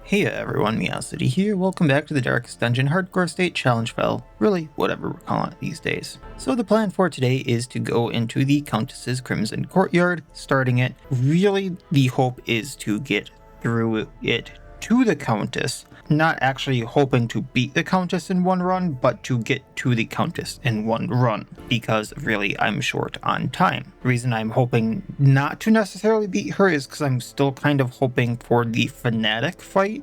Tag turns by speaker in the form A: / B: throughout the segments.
A: Hey everyone, Miacidae here. Welcome back to the Darkest Dungeon Hardcore State Challenge Fell. Really, whatever we're calling it these days. So the plan for today is to go into the Countess's Crimson Courtyard, starting it. Really, the hope is to get through it to the Countess. Not actually hoping to beat the Countess in one run, but to get to the Countess in one run, because really I'm short on time. The reason I'm hoping not to necessarily beat her is because I'm still kind of hoping for the Fanatic fight,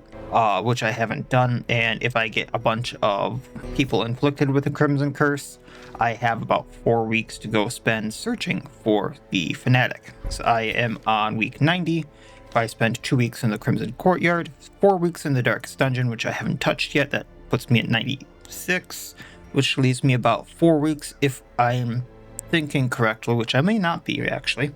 A: which I haven't done, and if I get a bunch of people inflicted with the Crimson Curse, I have about 4 weeks to go spend searching for the Fanatic. So I am on week 90. I spent 2 weeks in the Crimson Courtyard, 4 weeks in the Darkest Dungeon, which I haven't touched yet. That puts me at 96, which leaves me about 4 weeks, if I'm thinking correctly, which I may not be actually,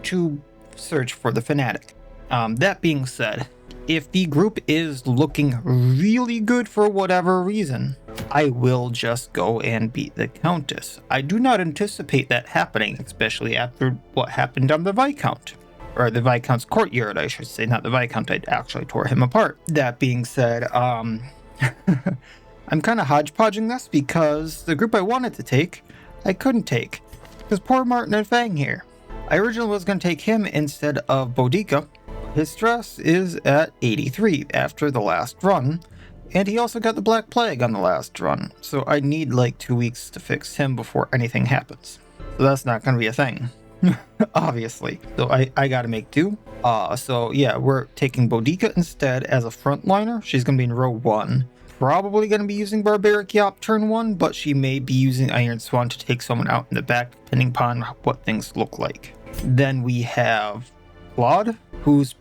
A: to search for the Fanatic. That being said, if the group is looking really good for whatever reason, I will just go and beat the Countess. I do not anticipate that happening, especially after what happened on the Viscount. Or the Viscount's Courtyard, I should say, not the Viscount. I actually tore him apart. That being said, I'm kind of hodgepodging this because the group I wanted to take, I couldn't take. Because poor Martin and Fang here. I originally was going to take him instead of Boudica. His stress is at 83 after the last run, and he also got the Black Plague on the last run. So I need like 2 weeks to fix him before anything happens. So that's not going to be a thing. Obviously. So I gotta make do. So yeah, we're taking Boudica instead as a frontliner. She's gonna be in row 1. Probably gonna be using Barbaric Yop turn 1, but she may be using Iron Swan to take someone out in the back, depending upon what things look like. Then we have Claude, who's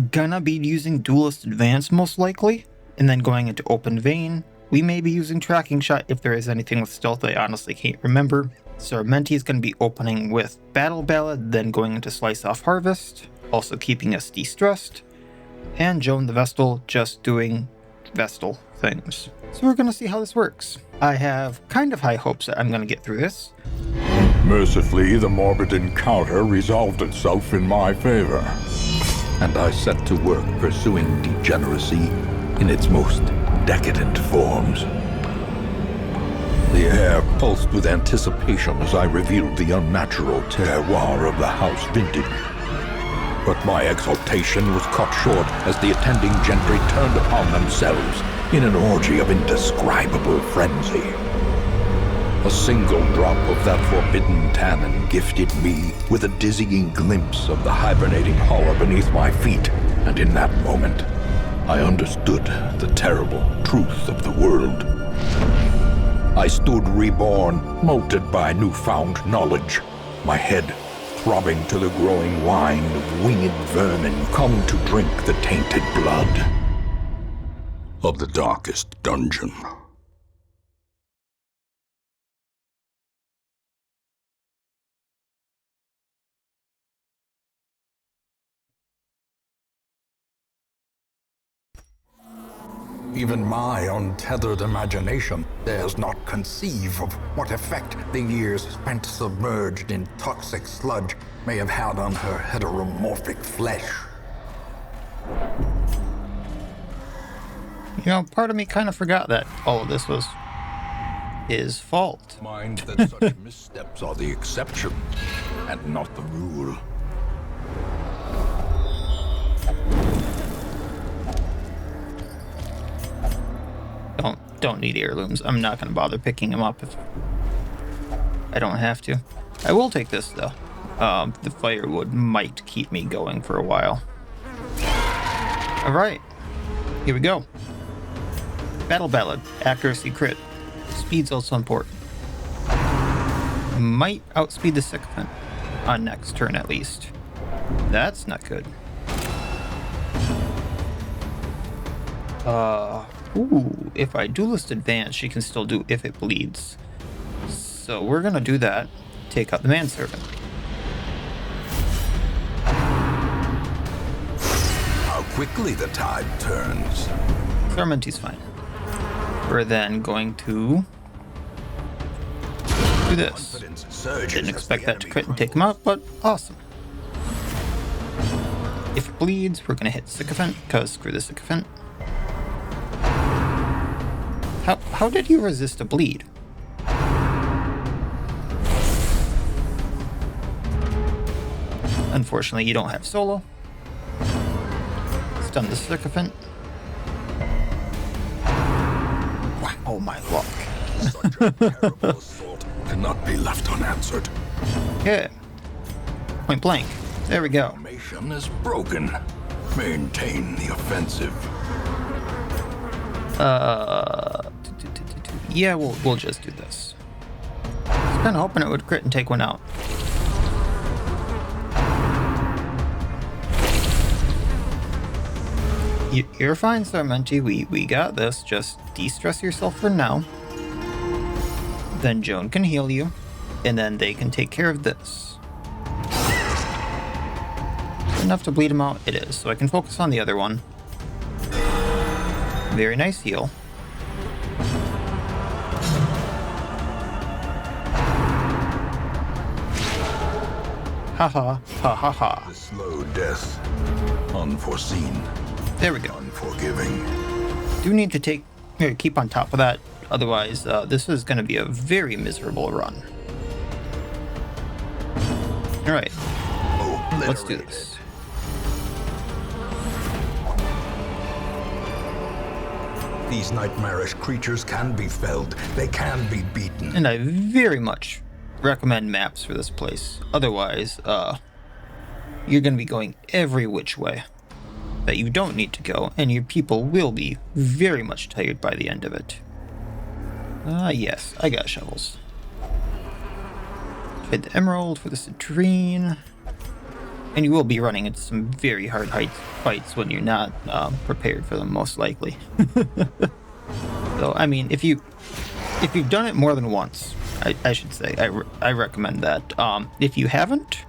A: gonna be using Duelist Advance most likely, and then going into Open Vein. We may be using Tracking Shot if there is anything with Stealth. I honestly can't remember. Sormenti is going to be opening with Battle Ballad, then going into Slice Off Harvest, also keeping us de-stressed, and Joan the Vestal just doing Vestal things. So we're going to see how this works. I have kind of high hopes that I'm going to get through this.
B: Mercifully, the Morbid encounter resolved itself in my favor, and I set to work pursuing degeneracy in its most decadent forms. The air pulsed with anticipation as I revealed the unnatural terroir of the house vintage. But my exultation was cut short as the attending gentry turned upon themselves in an orgy of indescribable frenzy. A single drop of that forbidden tannin gifted me with a dizzying glimpse of the hibernating horror beneath my feet, and in that moment, I understood the terrible truth of the world. I stood reborn, molded by newfound knowledge, my head throbbing to the growing wine of winged vermin come to drink the tainted blood of the Darkest Dungeon. Even my untethered imagination dares not conceive of what effect the years spent submerged in toxic sludge may have had on her heteromorphic flesh.
A: You know, part of me kind of forgot that all of this was his fault.
B: Mind that such missteps are the exception and not the rule.
A: Don't need heirlooms. I'm not going to bother picking him up if I don't have to. I will take this though. The firewood might keep me going for a while. Alright, here we go. Battle Ballad, accuracy crit. Speed's also important. Might outspeed the Sycophant on next turn at least. That's not good. Ooh, if I Duelist Advance, she can still do if it bleeds. So we're gonna do that. Take out the Manservant.
B: How quickly the tide turns.
A: Sormenti's fine. We're then going to do this. Didn't expect that to crit and take him out, but awesome. If it bleeds, we're gonna hit Sycophant, because screw the Sycophant. How did you resist a bleed? Unfortunately, you don't have solo. Stun the sycophant. Wow, my luck.
B: Such a terrible assault cannot be left unanswered.
A: Okay. Point blank. There we go.
B: Formation is broken. Maintain the offensive.
A: Yeah, we'll just do this. I was kind of hoping it would crit and take one out. You're fine, Sarmenti. We got this. Just de-stress yourself for now. Then Joan can heal you, and then they can take care of this. Enough to bleed him out? It is, so I can focus on the other one. Very nice heal. Haha, ha ha ha.
B: The slow death. Unforeseen.
A: There we go.
B: Unforgiving.
A: Do need to keep on top of that. Otherwise, this is going to be a very miserable run. Alright, let's do this.
B: These nightmarish creatures can be felled. They can be beaten.
A: And I very much recommend maps for this place. Otherwise, you're going to be going every which way that you don't need to go, and your people will be very much tired by the end of it. Yes, I got shovels. Trade the emerald for the citrine. And you will be running into some very hard fights when you're not prepared for them, most likely. So, I mean, if you've done it more than once, I should say, I recommend that. If you haven't,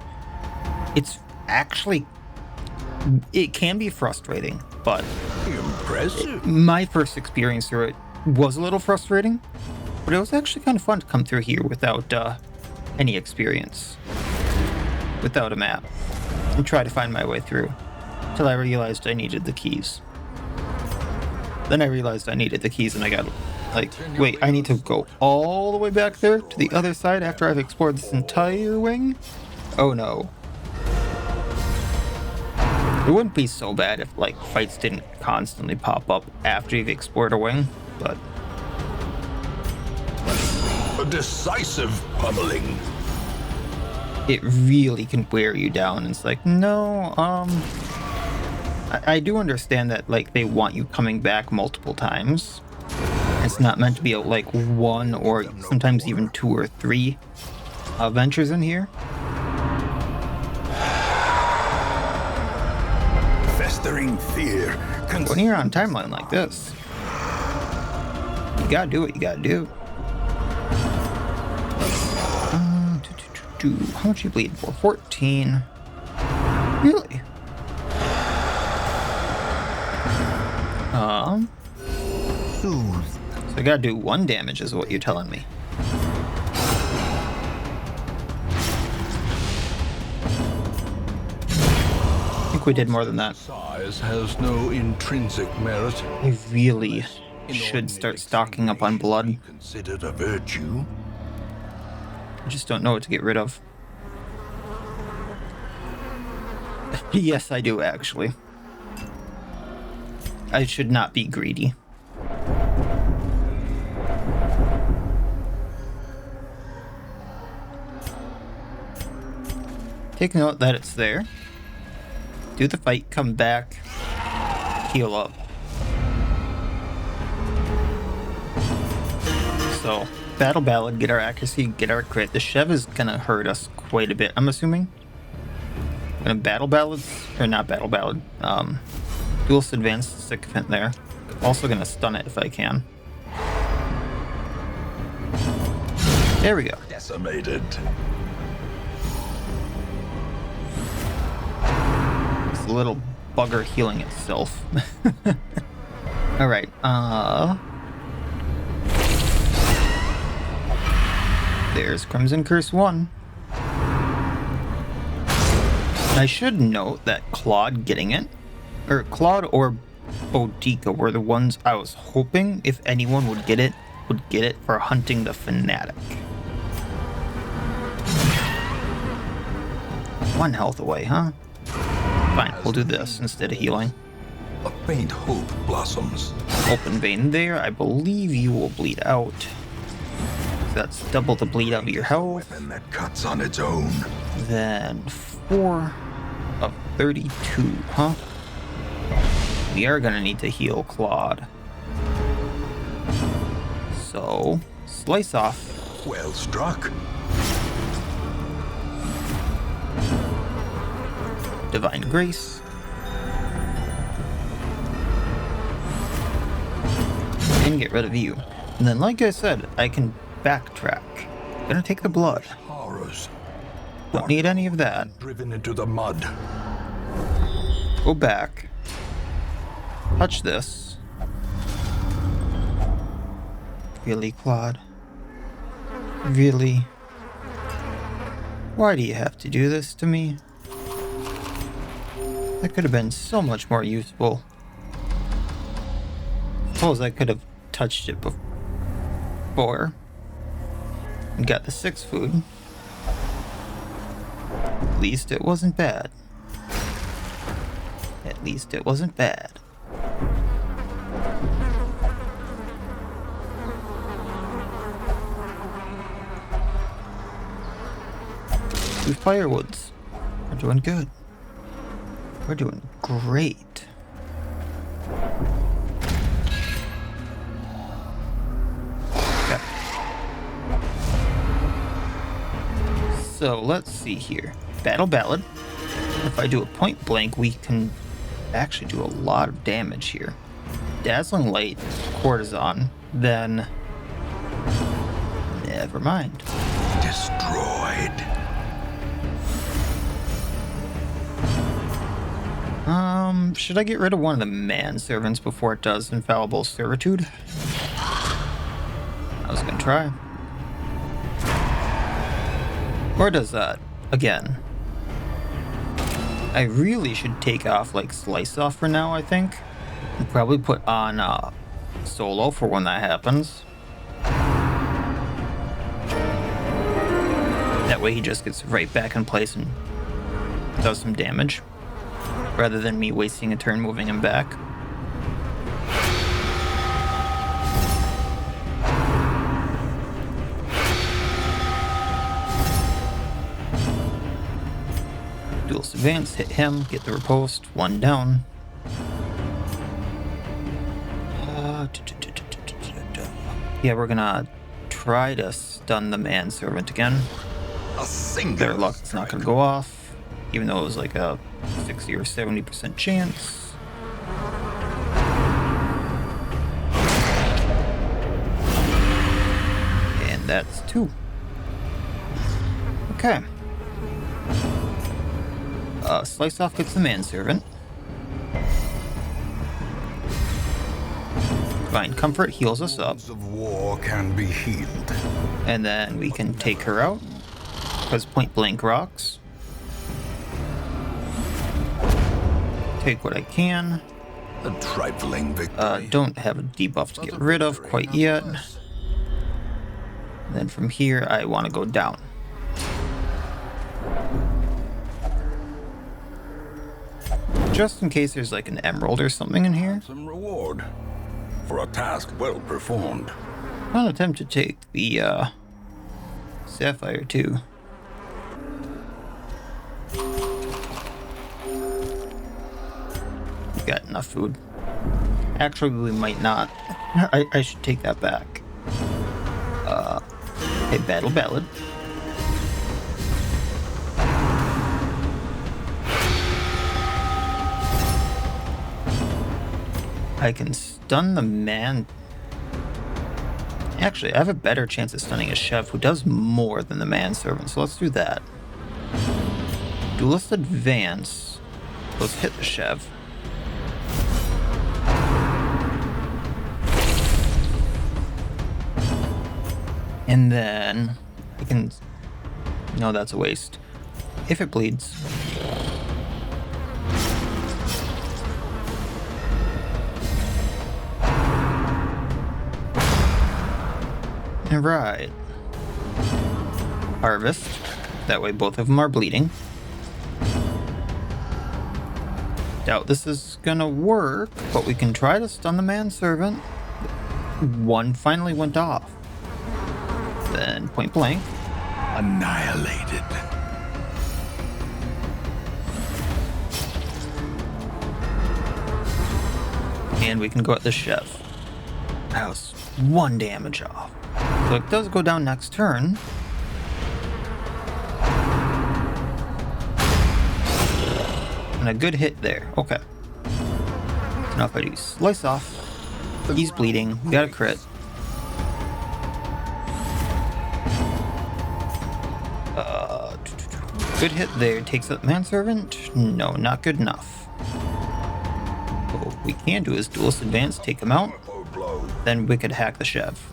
A: it's actually, it can be frustrating, but
B: Impressive.
A: my first experience through it was a little frustrating, but it was actually kind of fun to come through here without any experience, without a map, and try to find my way through, till I realized I needed the keys. Then I realized I needed the keys, and I got like, wait, I need to go all the way back there to the other side after I've explored this entire wing? Oh no. It wouldn't be so bad if, like, fights didn't constantly pop up after you've explored a wing, but...
B: A decisive pummeling.
A: It really can wear you down. It's like, no, I do understand that, like, they want you coming back multiple times. It's not meant to be, like, one or sometimes even 2 or 3 ventures in here.
B: Festering fear.
A: When you're on a timeline like this, you gotta do what you gotta do. How much you bleed for? 14. Really? So I gotta do 1 damage is what you're telling me. I think we did more than that.
B: Size has no intrinsic merit.
A: I really should start stocking up on blood.
B: Considered a virtue.
A: I just don't know what to get rid of. Yes, I do, actually. I should not be greedy. Take note that it's there. Do the fight, come back, heal up. So, Battle Ballad, get our accuracy, get our crit. The Chev is gonna hurt us quite a bit, I'm assuming. Gonna Battle Ballads, or not Battle Ballad, Duelist Advanced Sycophant there. Also gonna stun it if I can. There we go.
B: Decimated.
A: It's a little bugger healing itself. Alright, there's Crimson Curse 1. I should note that Claude getting it, or Claude or Boudica were the ones I was hoping, if anyone would get it for hunting the fanatic. 1 health away, huh? Fine, we'll do this instead of healing.
B: A faint hope blossoms.
A: Open vein there. I believe you will bleed out. So that's double the bleed out of your health.
B: Weapon that cuts on its own.
A: Then 4 of 32, huh? We are gonna need to heal Claude. So, slice off.
B: Well struck.
A: Divine Grace. And get rid of you. And then, like I said, I can backtrack. Gonna take the blood.
B: Horrors.
A: Don't need any of that.
B: Driven into the mud.
A: Go back. Touch this. Really, Claude? Really? Why do you have to do this to me? That could have been so much more useful. Suppose I could have touched it before. And got the 6 food. At least it wasn't bad. At least it wasn't bad. Two firewoods. We're doing good. We're doing great. Okay. So let's see here. Battle Ballad. If I do a point blank, we can actually do a lot of damage here. Dazzling Light, Courtesan, then never mind.
B: Destroyed.
A: Should I get rid of one of the manservants before it does Infallible Servitude? I was gonna try. Or does that again? I really should take off like Slice Off for now, I think. And probably put on Solo for when that happens. That way he just gets right back in place and does some damage. Rather than me wasting a turn moving him back. Duelist Advance, hit him, get the riposte, 1 down. Yeah, we're gonna try to stun the manservant again. Their luck's not gonna go off, even though it was like a 60 or 70% chance. And that's 2. Okay. Slice Off gets the manservant. Divine Comfort heals us up.
B: Of war can be healed.
A: And then we can take her out, because point blank rocks. Take what I can.
B: A trifling victory.
A: Don't have a debuff to get rid of quite yet. And then from here, I want to go down. Just in case there's like an emerald or something in here.
B: Some reward for a task well performed.
A: I'll attempt to take the sapphire too. We got enough food. Actually, we might not. I should take that back. A Battle Ballad. I can stun the man. Actually, I have a better chance of stunning a chef who does more than the manservant, so let's do that. Duelist Advance. Let's hit the chef. And then I can. No, that's a waste. If it bleeds. Right. Harvest. That way both of them are bleeding. Doubt this is gonna work, but we can try to stun the manservant. One finally went off. Then point blank.
B: Annihilated.
A: And we can go at the chef. That was 1 damage off. So it does go down next turn. And a good hit there. Okay. So now if I do slice off, he's bleeding. We got a crit. Good hit there. Takes out manservant. No, not good enough. What we can do is duelist advance, take him out. Then we could hack the chef.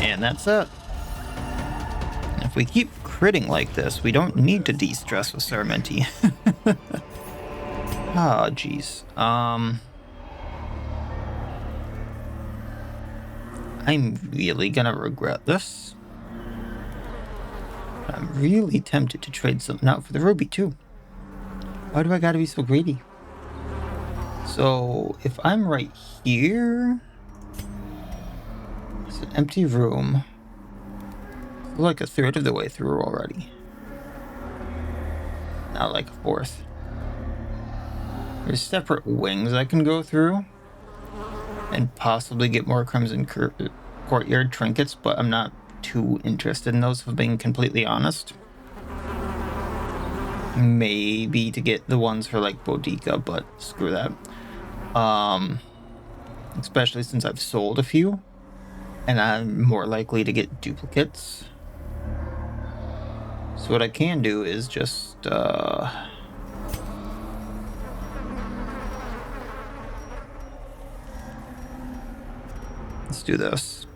A: And that's it. If we keep critting like this, we don't need to de-stress with Sarmenti. Ah, jeez. I'm really gonna regret this. I'm really tempted to trade something out for the ruby too. Why do I gotta be so greedy? So, if I'm right here... It's an empty room. Like a third of the way through already. Not like a fourth. There's separate wings I can go through. And possibly get more Crimson Courtyard trinkets, but I'm not too interested in those, if I'm being completely honest. Maybe to get the ones for like Boudica, but screw that. Especially since I've sold a few. And I'm more likely to get duplicates. So what I can do is just, let's do this.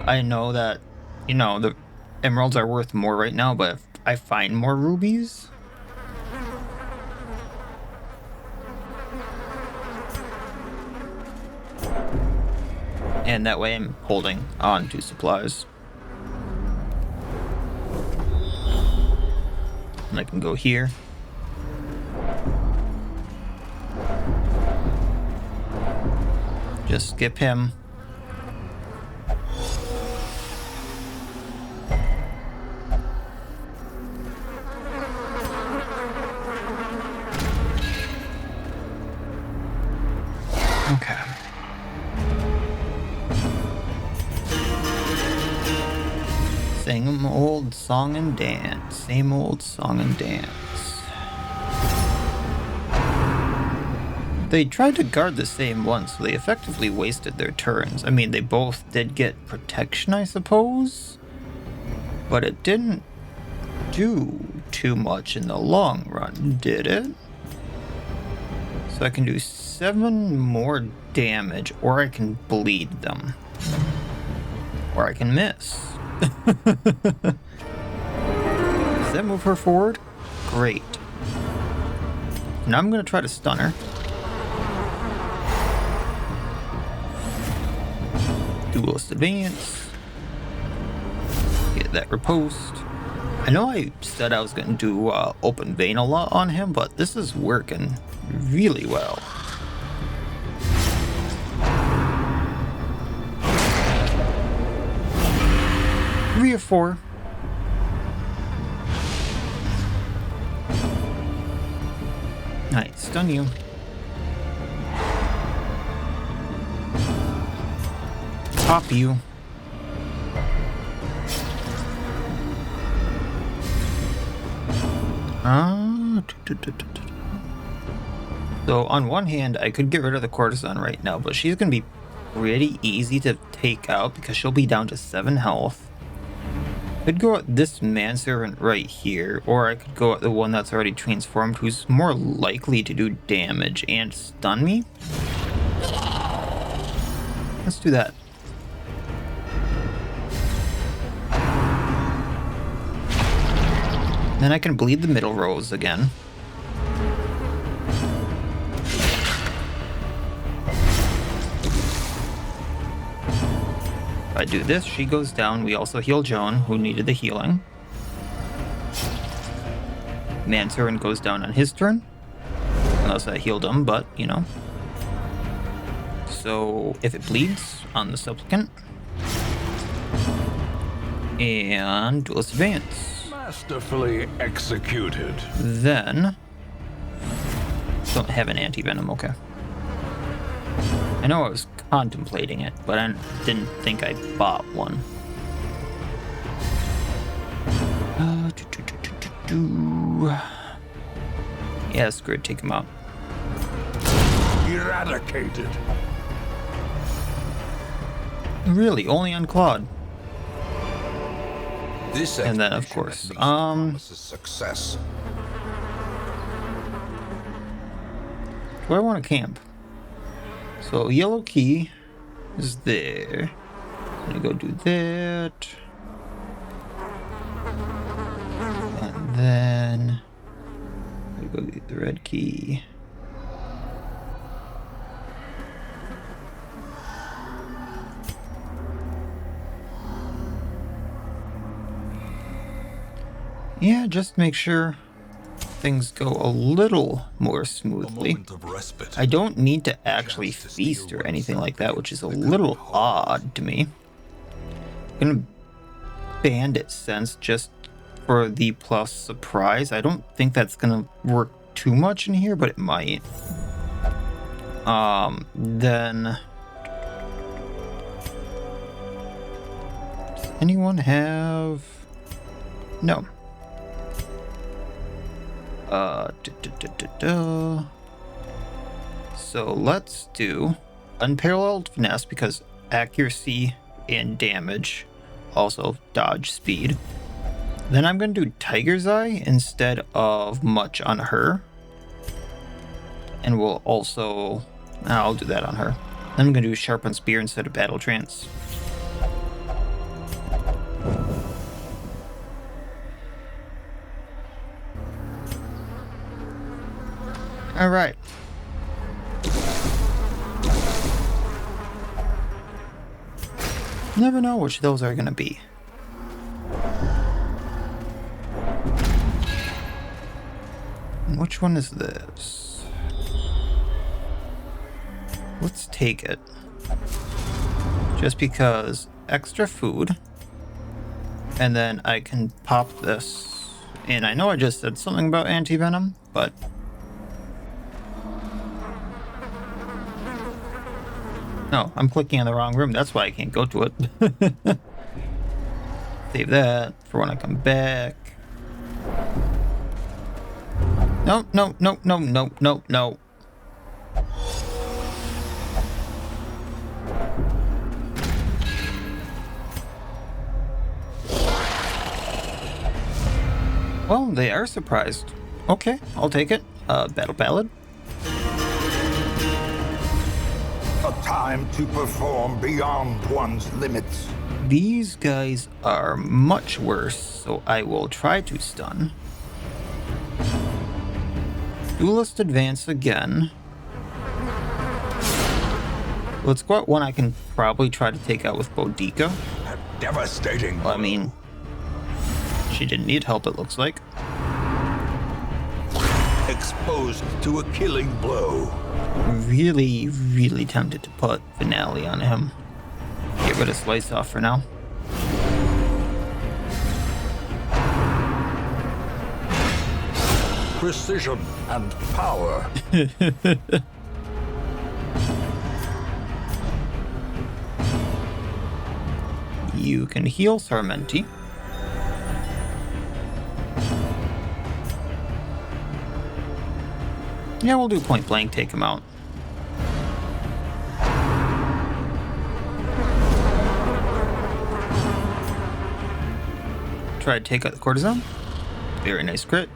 A: I know that, you know, the emeralds are worth more right now, but if I find more rubies... And that way I'm holding on to supplies. And I can go here. Just skip him. Okay. Same old song and dance. Same old song and dance. They tried to guard the same one, so they effectively wasted their turns. I mean, they both did get protection, I suppose. But it didn't do too much in the long run, did it? So I can do 7 more damage, or I can bleed them. Or I can miss. Does that move her forward? Great. Now I'm going to try to stun her. Duelist advance. Get that riposte. I know I said I was going to do open vein a lot on him, but this is working really well. 3 or 4. Nice, stun you. Pop you. So on one hand, I could get rid of the courtesan right now, but she's gonna be pretty easy to take out because she'll be down to 7 health. I could go at this manservant right here, or I could go at the one that's already transformed, who's more likely to do damage and stun me. Let's do that. Then I can bleed the middle rows again. I do this, she goes down. We also heal Joan, who needed the healing. Manservant goes down on his turn. Unless I healed him, but, you know. So, if it bleeds on the Supplicant. And Duelist Advance.
B: Masterfully executed.
A: Then... don't have an anti-venom, okay. I know I was contemplating it, but I didn't think I bought one. Yeah, screw it, take him out.
B: Eradicated.
A: Really, only on Claude.
B: This
A: And then, of course,
B: success.
A: do I want to camp? So, yellow key is there. I'm gonna go do that. And then I'm gonna go get the red key. Yeah, just make sure things go a little more smoothly. I don't need to actually feast or anything like that, which is a little odd to me. I'm gonna Bandit Sense just for the plus surprise. I don't think that's gonna work too much in here, but it might. Then... does anyone have... no. So let's do Unparalleled Finesse because accuracy and damage, also dodge speed. Then I'm going to do Tiger's Eye instead of Much on her. And we'll also... I'll do that on her. Then I'm going to do Sharpened Spear instead of Battle Trance. Alright. Never know which those are gonna be. And which one is this? Let's take it. Just because extra food. And then I can pop this. And I know I just said something about anti-venom, but... no, I'm clicking in the wrong room. That's why I can't go to it. Save that for when I come back. No, no, no, no, no, no, no. Well, they are surprised. Okay, I'll take it. Battle Ballad.
C: A time to perform beyond one's limits.
A: These guys are much worse, so I will try to stun. Duelist Advance again. Let's go at one I can probably try to take out with Boudica.
C: A devastating.
A: Well, I mean, she didn't need help, it looks like.
C: Exposed to a killing blow.
A: Really, really tempted to put Finale on him. Get rid of Slice Off for now.
C: Precision and power.
A: You can heal Sarmenti. Yeah, we'll do point blank, take him out. Try to take out the Courtesan. Very nice crit.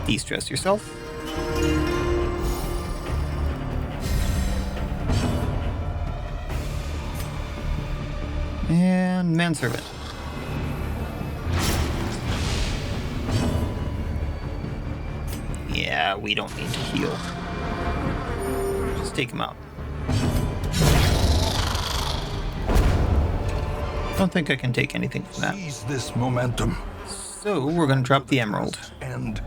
A: De-stress yourself. And Manservant. Yeah, we don't need to heal. take him out. Don't think I can take anything from that.
C: Seize this momentum.
A: So we're gonna drop the emerald.
C: And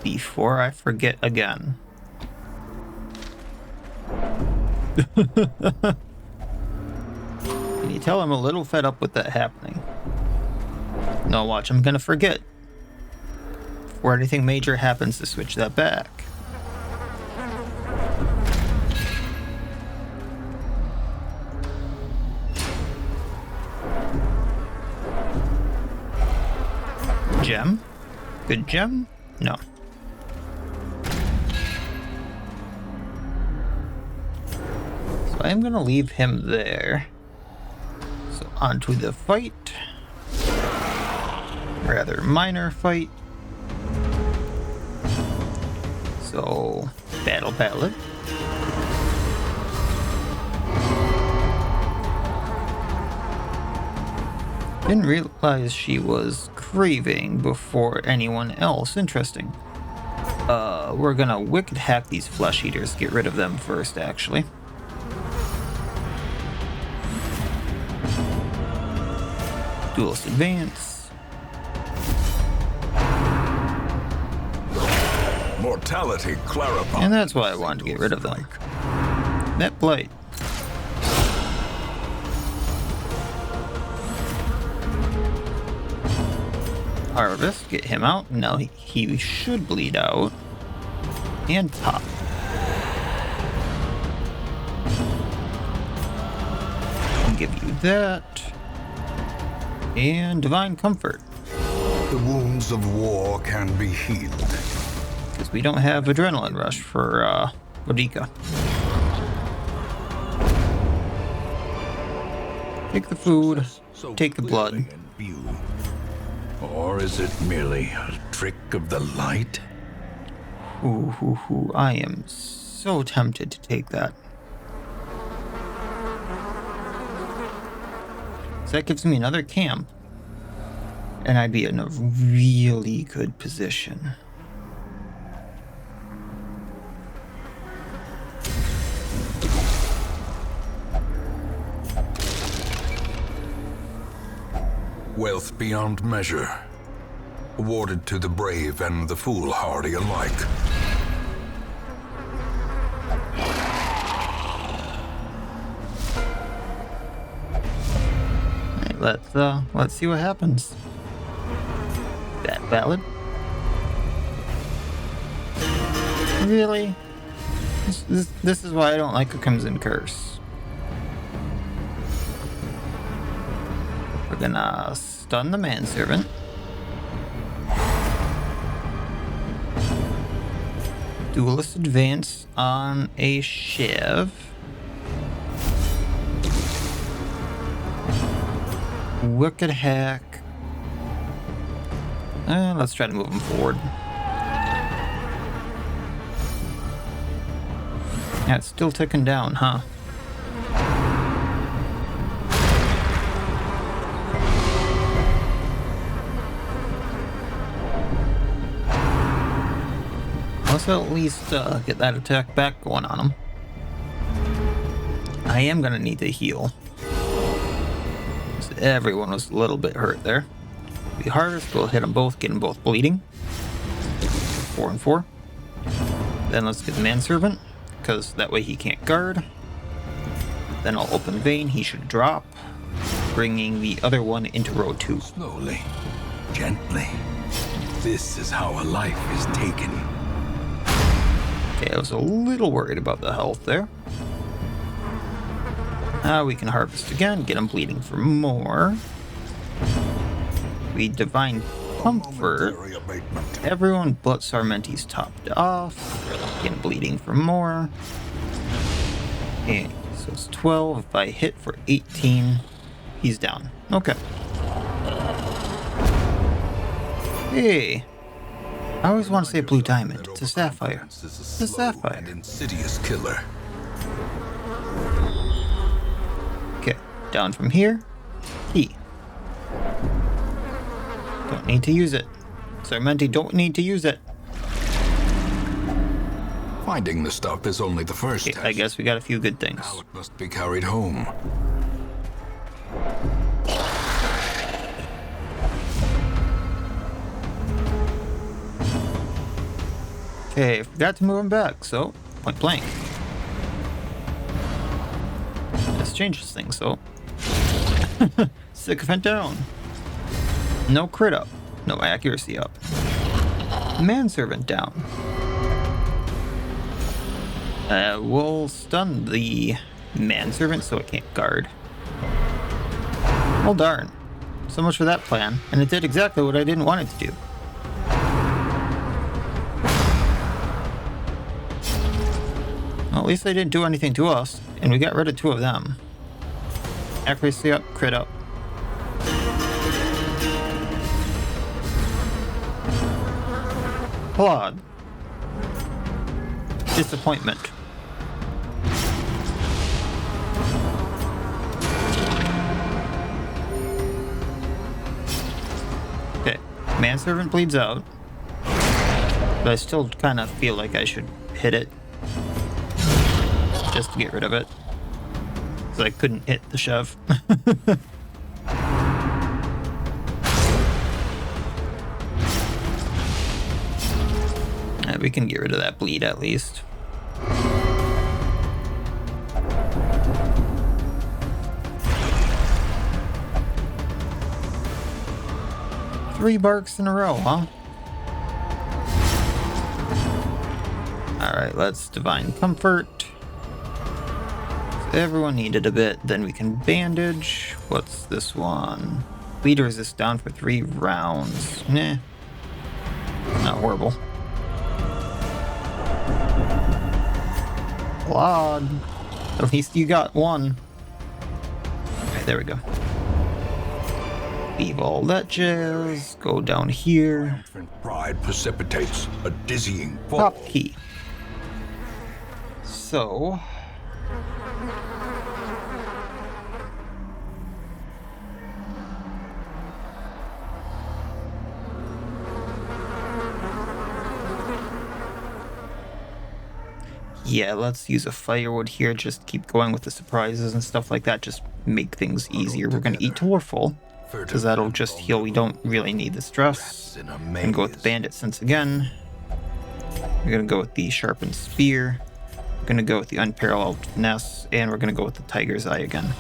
A: Before I forget again. Can you tell I'm a little fed up with that happening? No, watch, I'm gonna forget. Before anything major happens to switch that back. Gem? Good gem? No. So I'm gonna leave him there. So onto the fight. Rather minor fight. So battle ballad. Didn't realize she was craving before anyone else. Interesting. We're gonna wicked hack these flesh eaters. Get rid of them first, actually. Duelist advance.
C: mortality clarifies.
A: And that's why I wanted to get rid of them. That blight. Harvest, get him out. Now he should bleed out. And pop. I'll give you that. And Divine Comfort.
C: The wounds of war can be healed.
A: Because we don't have Adrenaline Rush for Vodika. Take the food, take the blood.
B: Or is it merely a trick of the light?
A: Ooh, I am so tempted to take that. So that gives me another camp. And I'd be in a really good position.
C: Wealth beyond measure, awarded to the brave and the foolhardy alike.
A: Right, let's see what happens. That valid? Really? This is why I don't like a Crimson Curse. We're gonna stun the manservant. Duelist advance on a Shiv. Wicked hack. Let's try to move him forward. Yeah, it's still ticking down, huh? Let's at least get that attack back going on him. I am gonna need to heal. Everyone was a little bit hurt there. The harvest will hit them both, get them both bleeding. 4 and 4. Then let's get the manservant, because that way he can't guard. Then I'll open vein, he should drop, bringing the other one into row 2.
C: Slowly, gently. This is how a life is taken.
A: Okay, I was a little worried about the health there. Now we can harvest again, get him bleeding for more. We Divine Comfort. Everyone but Sarmenti's topped off. Get him bleeding for more. Okay, so it's 12. If I hit for 18, he's down. Okay. Hey. I always want to say blue diamond. It's a sapphire. It's a sapphire.
C: An insidious killer.
A: Okay, down from here. Key. Don't need to use it. Sarmenti don't need to use it.
C: Finding the stuff is only the first test.
A: I guess we got a few good things.
C: Now it must be carried home.
A: Okay, forgot to move him back, so point blank. This changes things, so. Sycophant down. No crit up. No accuracy up. Manservant down. We'll stun the manservant so it can't guard. Well, darn. So much for that plan, and it did exactly what I didn't want it to do. Well, at least they didn't do anything to us, and we got rid of 2 of them. Accuracy up, crit up. Plod. Disappointment. Okay, manservant bleeds out, but I still kind of feel like I should hit it just to get rid of it, because I couldn't hit the shove. We can get rid of that bleed at least. Three barks in a row, huh? Alright, let's Divine Comfort. If everyone needed a bit, then we can bandage. What's this one? Bleed resist down for 3 rounds. Nah. Not horrible. Blood. At least you got one. Okay, there we go. Leave all that jazz. Go down here.
C: Triumphant pride precipitates a dizzying fall.
A: Top key. So. Yeah, let's use a firewood here. Just keep going with the surprises and stuff like that. Just make things easier. We're going to eat till we're full, because that'll just heal. We don't really need the stress. And go with the bandit sense again. We're going to go with the sharpened spear. We're going to go with the unparalleled finesse. And we're going to go with the tiger's eye again.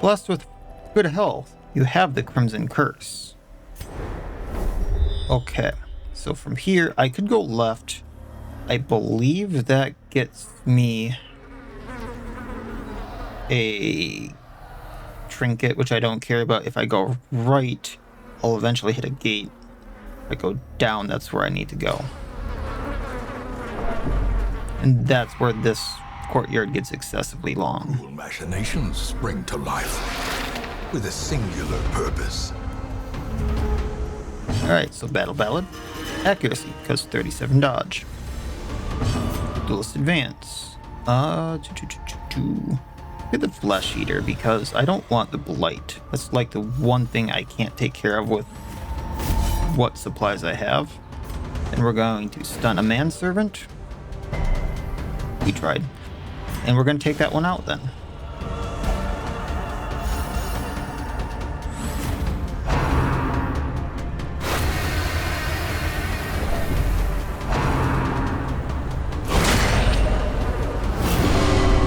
A: Blessed with good health, you have the Crimson Curse. Okay, so from here, I could go left. I believe that gets me a trinket, which I don't care about. If I go right, I'll eventually hit a gate. If I go down, that's where I need to go. And that's where this courtyard gets excessively long.
C: Cruel machinations spring to life with a singular purpose.
A: Alright, so Battle Ballad. Accuracy, because 37 dodge. Duelist Advance. Get the Flesh Eater, because I don't want the Blight. That's like the one thing I can't take care of with what supplies I have. And we're going to stun a manservant. We tried. And we're going to take that one out then.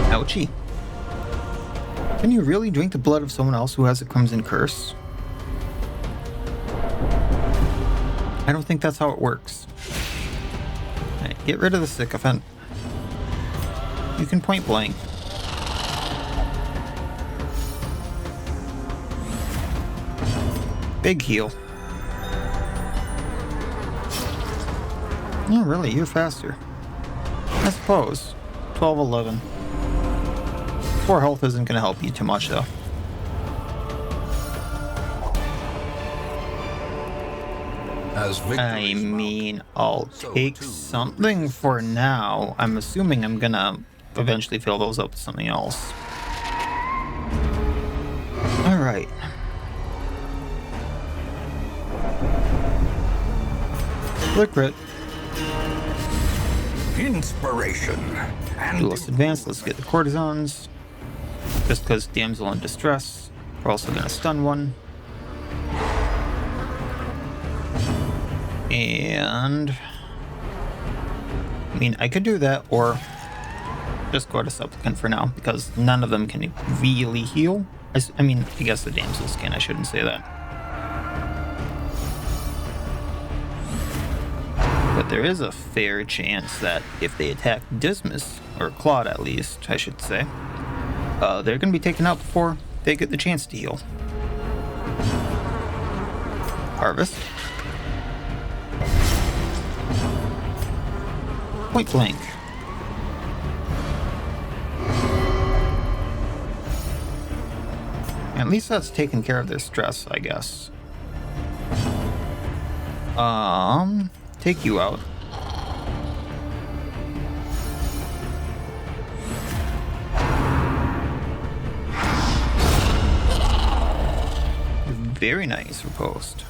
A: Ouchie. Can you really drink the blood of someone else who has a Crimson Curse? I don't think that's how it works. Alright, get rid of the sycophant. You can point blank. Big heal. Oh, really? You're faster. I suppose. 12, 11. 4 health isn't going to help you too much, though. I mean, I'll take something for now. I'm assuming I'm going to eventually fill those up with something else. The crit.
C: Inspiration. And
A: Duelist advance. Let's get the courtesans. Just because damsel in distress. We're also going to stun one. And I mean, I could do that or just go to supplicant for now because none of them can really heal. I mean, I guess the damsels can. I shouldn't say that. But there is a fair chance that if they attack Dismas, or Claude at least, I should say, they're going to be taken out before they get the chance to heal. Harvest. Point blank. At least that's taken care of their stress, I guess. Take you out. Very nice riposte.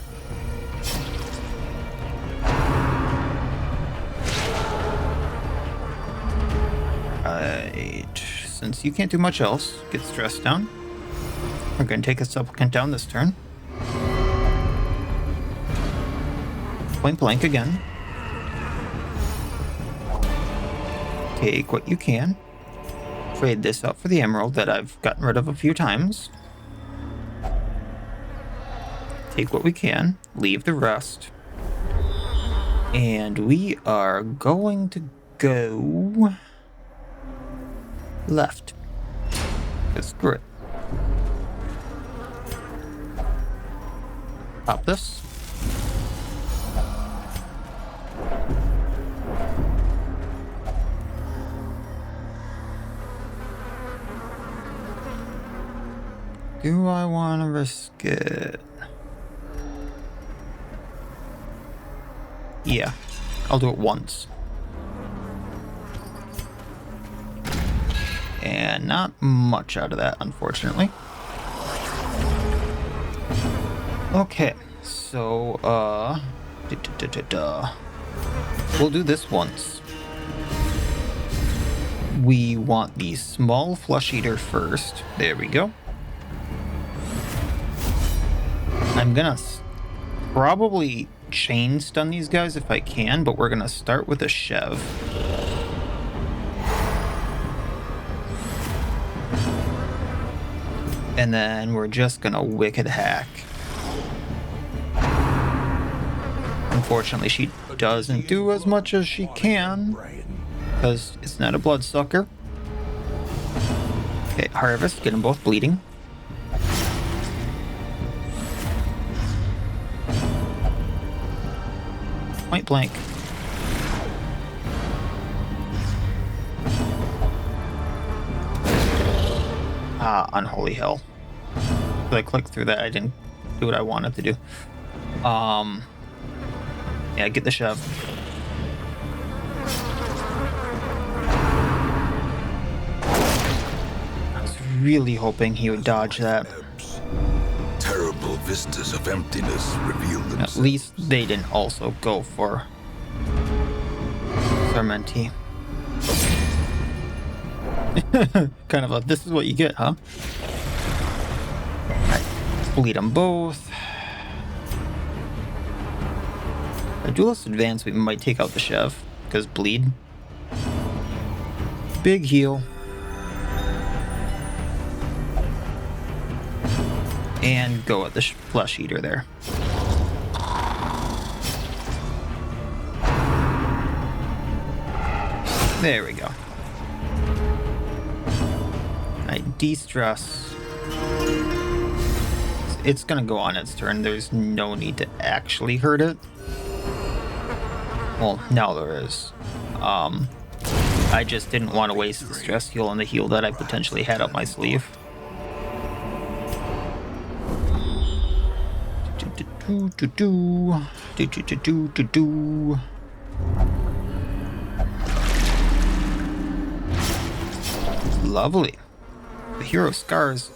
A: Right. Since you can't do much else, get stressed down. We're going to take a supplicant down this turn. Point blank again. Take what you can. Trade this out for the emerald that I've gotten rid of a few times. Take what we can. Leave the rest. And we are going to go left. Screw it. Pop this. Do I want to risk it? Yeah, I'll do it once. And not much out of that, unfortunately. Okay, so, we'll do this once. We want the small flesh eater first. There we go. I'm gonna probably chain stun these guys if I can, but we're gonna start with a Chev. And then we're just gonna Wicked Hack. Unfortunately, she doesn't do as much as she can, because it's not a bloodsucker. Okay, Harvest, get them both bleeding. Point blank. Ah, unholy hell. If I clicked through that, I didn't do what I wanted to do. Yeah, get the shove. I was really hoping he would dodge that.
C: Terrible vistas of emptiness reveal themselves.
A: At least they didn't also go for Sarmenti. Kind of a, this is what you get, huh? Alright, bleed them both. A duelist advance, we might take out the Chev, because bleed. Big heal. And go at the flesh eater there. There we go. I de-stress. It's gonna go on its turn. There's no need to actually hurt it. Well, now there is. I just didn't want to waste the stress heal on the heal that I potentially had up my sleeve. Lovely. The hero scars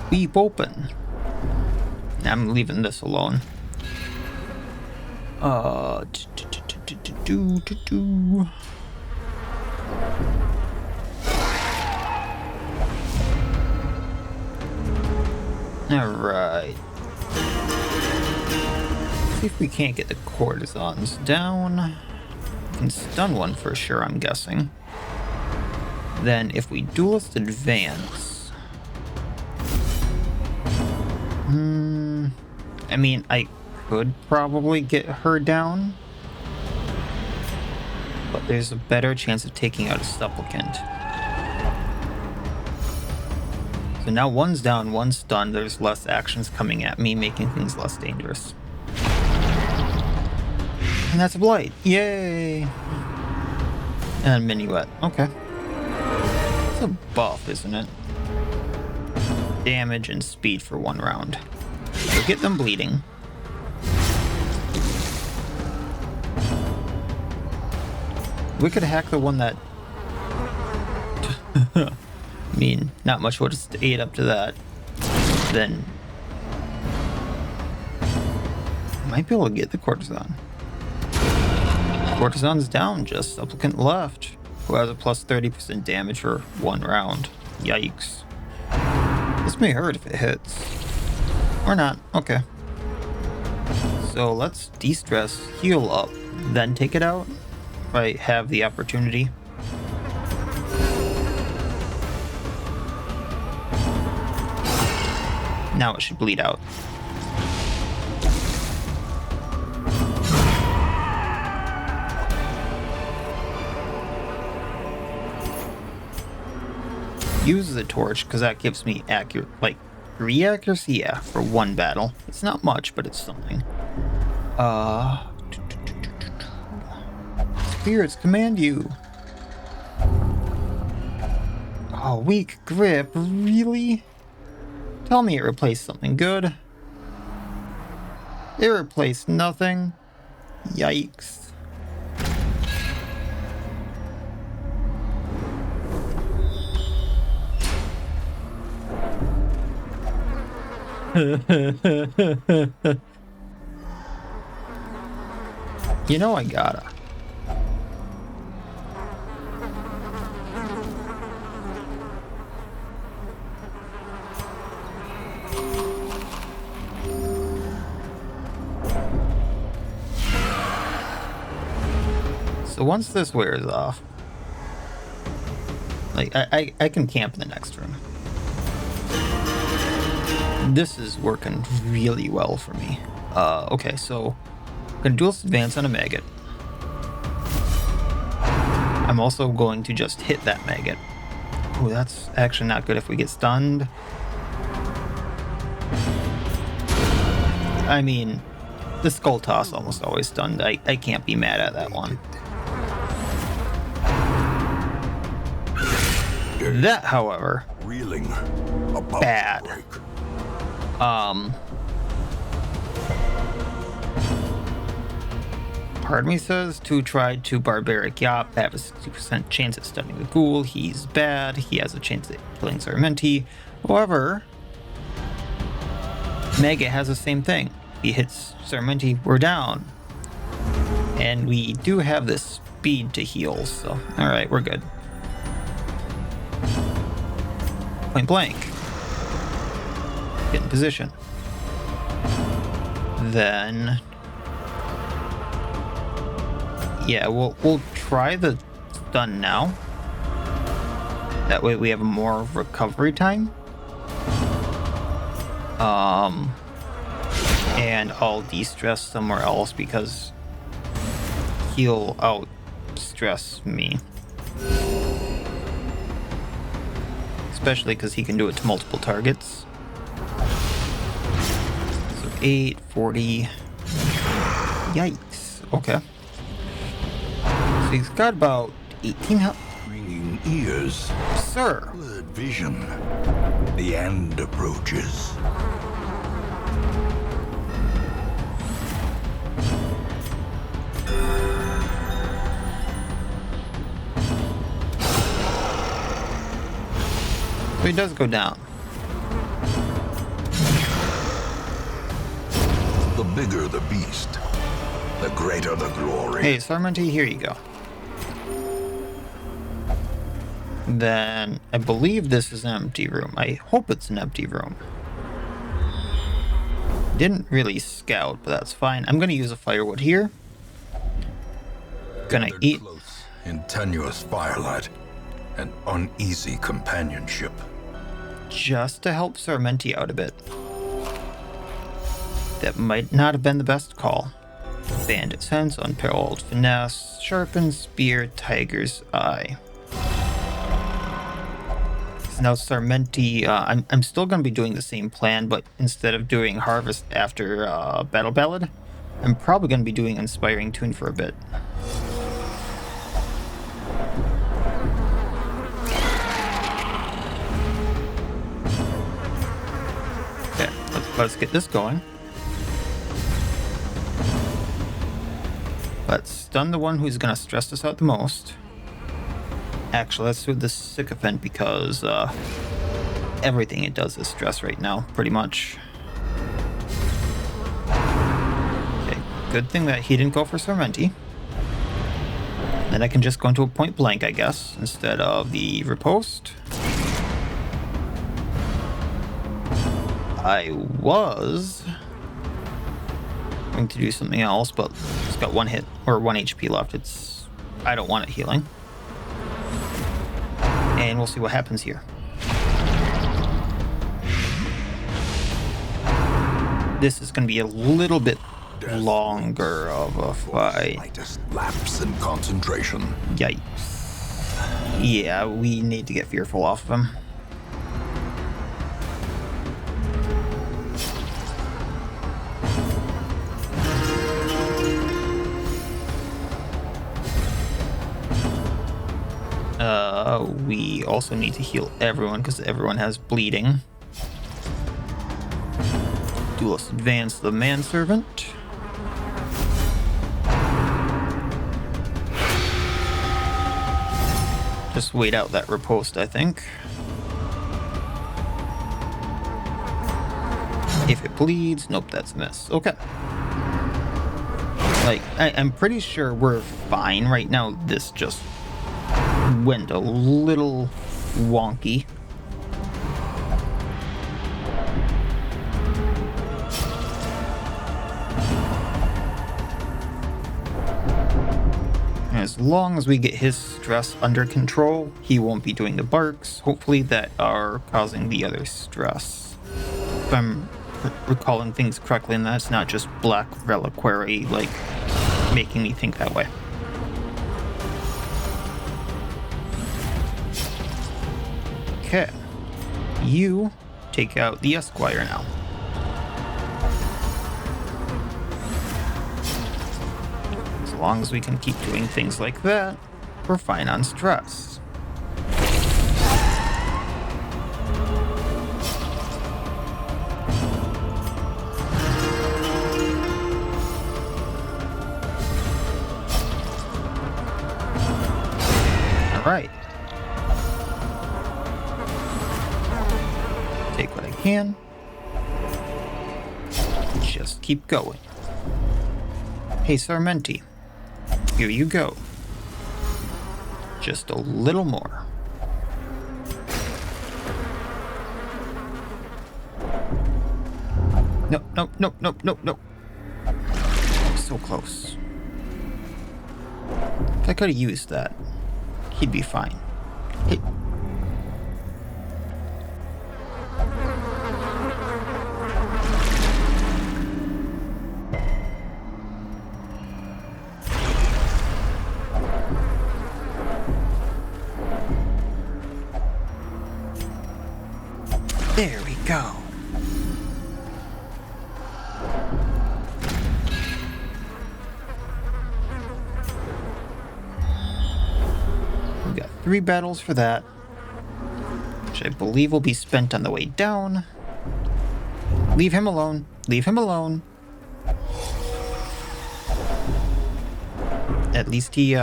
A: weep open. I'm leaving this alone. Alright. See if we can't get the courtesans down. We can stun one for sure, I'm guessing. Then if we duelist advance... I mean, I could probably get her down. But there's a better chance of taking out a supplicant. So now one's down, one's stunned. There's less actions coming at me, making things less dangerous. And that's a blight. Yay! And minuet. Okay. It's a buff, isn't it? Damage and speed for 1 round. So get them bleeding. We could hack the one that... I mean, not much would have stayed up to that. Then... might be able to get the courtesan. Courtesan's down, just supplicant left. Who has a plus 30% damage for 1 round. Yikes. This may hurt if it hits. Or not. Okay. So let's de-stress, heal up, then take it out. If I have the opportunity. Now it should bleed out. Use the torch because that gives me accurate, like, 3 accuracy, yeah, for 1 battle. It's not much, but it's something. Spirits command you. Oh, weak grip, really? Tell me it replaced something good. It replaced nothing. Yikes. You know I gotta. So once this wears off, like I can camp in the next room. This is working really well for me. Okay, so I'm gonna duelist advance on a maggot. I'm also going to just hit that maggot. Oh, that's actually not good if we get stunned. I mean, the skull toss almost always stunned. I can't be mad at that one. That, however,
C: Reeling.
A: bad. Pardon me says, 2 tried to barbaric yop, have a 60% chance at stunning the ghoul. He's bad. He has a chance at killing Cermenti. However, Mega has the same thing. He hits Cermenti, we're down. And we do have this speed to heal, so alright, we're good. Point blank. Get in position. Then, yeah, we'll try the stun now. That way we have more recovery time. And I'll de-stress somewhere else because he'll out-stress me. Especially because he can do it to multiple targets. So 8, 40. Yikes. Okay. So he's got about 18 health.
C: Ringing ears.
A: Sir.
C: Blurred vision. The end approaches.
A: So he does go down.
C: The bigger the beast, the greater the glory.
A: Hey, Sarmenti, here you go. Then I believe this is an empty room. I hope it's an empty room. Didn't really scout, but that's fine. I'm gonna use a firewood here. Gonna
C: Gathered
A: eat.
C: close in tenuous firelight and uneasy companionship.
A: Just to help Sarmenti out a bit. That might not have been the best call. Bandit sense, unparalleled finesse, sharpened spear, tiger's eye. So now Sarmenti, I'm still going to be doing the same plan, but instead of doing harvest after battle ballad, I'm probably going to be doing inspiring tune for a bit. Okay, let's get this going. Let's stun the one who's gonna stress us out the most. Actually, let's do the sycophant because everything it does is stress right now, pretty much. Okay, good thing that he didn't go for Sarmenti. Then I can just go into a point blank, I guess, instead of the riposte. I was going to do something else, but it's got 1 hit or 1 HP left. I don't want it healing. And we'll see what happens here. This is going to be a little bit longer of a fight.
C: Slightest lapse in concentration.
A: Yikes. Yeah, we need to get fearful off of him. We also need to heal everyone because everyone has bleeding. Duelist advance the manservant. Just wait out that riposte, I think. If it bleeds, nope, that's a miss. Okay. Like, I'm pretty sure we're fine right now. This just went a little wonky. As long as we get his stress under control, he won't be doing the barks, hopefully, that are causing the other stress. If I'm recalling things correctly, and that's not just black reliquary, like, making me think that way. Okay. You take out the Esquire now. As long as we can keep doing things like that, we're fine on stress. All right. Take what I can. Just keep going. Hey, Sarmenti. Here you go. Just a little more. No, no, no, no, no, no. So close. If I could have used that, he'd be fine. Hey. There we go. We got 3 battles for that, which I believe will be spent on the way down. Leave him alone. Leave him alone. At least he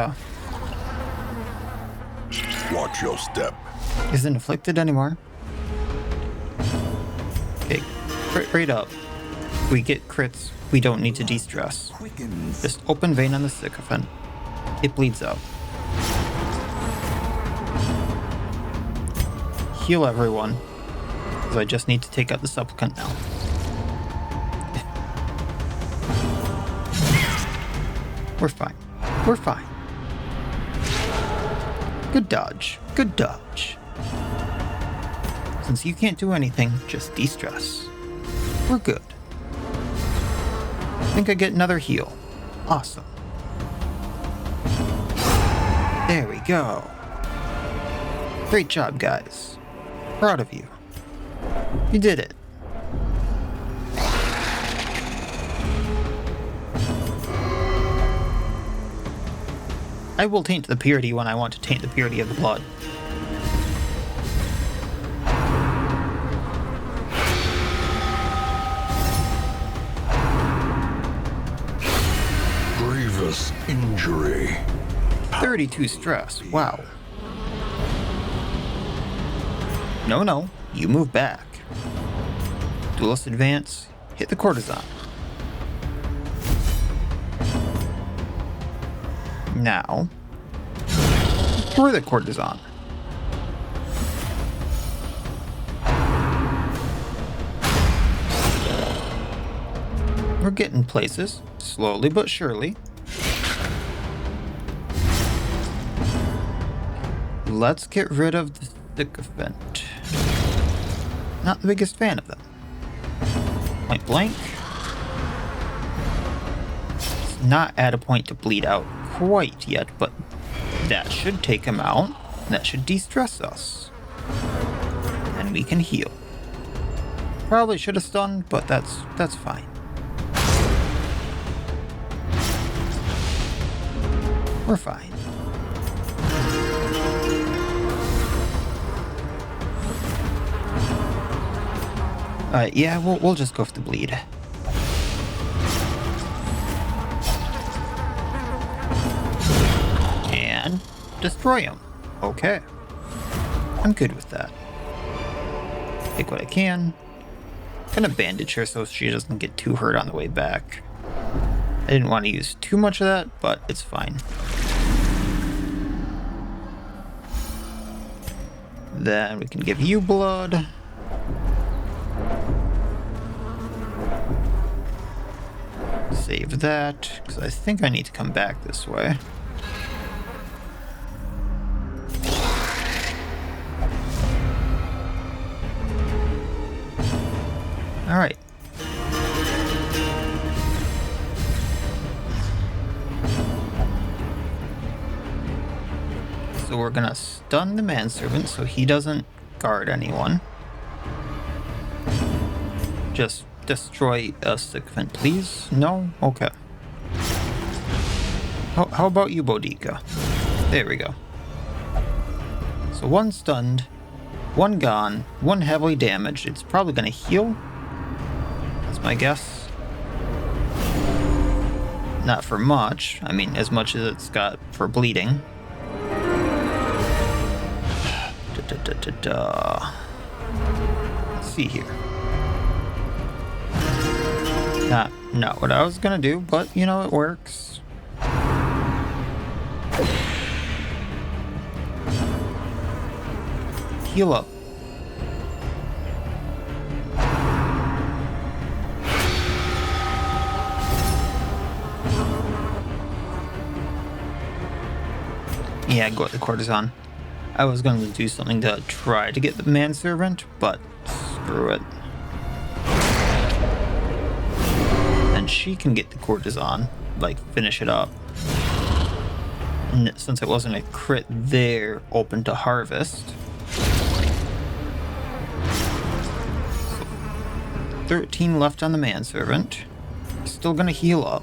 C: Watch your step.
A: isn't afflicted anymore. Okay, right up. we get crits, we don't need to de-stress. Just open vein on the sycophant. It bleeds out. Heal everyone, because I just need to take out the supplicant now. We're fine. We're fine. Good dodge. Good dodge. Since you can't do anything, just de-stress. We're good. I think I get another heal. Awesome. There we go. Great job, guys. Proud of you. You did it. I will taint the purity when I want to taint the purity of the blood.
C: Grievous injury.
A: 32 stress. Wow. No, you move back. Duelist advance. Hit the courtesan. Now, for the courtesan. We're getting places, slowly but surely. Let's get rid of the sycophant. Not the biggest fan of them. Point blank. It's not at a point to bleed out quite yet, but that should take him out. That should de-stress us. And we can heal. Probably should have stunned, but that's fine. We're fine. Yeah, we'll just go for the bleed. And destroy him. Okay. I'm good with that. Take what I can. Gonna bandage her so she doesn't get too hurt on the way back. I didn't want to use too much of that, but it's fine. Then we can give you blood. Save that, because I think I need to come back this way. Alright. So we're gonna stun the manservant so he doesn't guard anyone. Just destroy a sycophant, please? No? Okay. How about you, Boudica? There we go. So one stunned, one gone, one heavily damaged. It's probably gonna heal. That's my guess. Not for much. I mean, as much as it's got for bleeding. Let's see here. Not what I was gonna do, but you know, it works. Heal up. Yeah, go with the courtesan. I was going to do something to try to get the manservant, but screw it. And she can get the courtesan, like finish it up. And since it wasn't a crit there, open to harvest. So 13 left on the manservant. Still gonna heal up.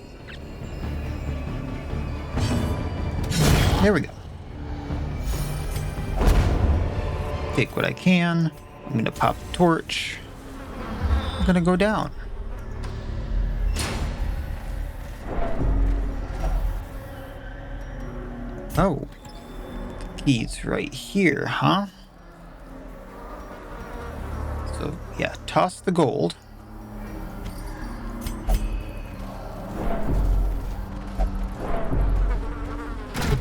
A: There we go. Take what I can. I'm gonna pop the torch. I'm gonna go down. Oh. The key's right here, huh? So, yeah, toss the gold.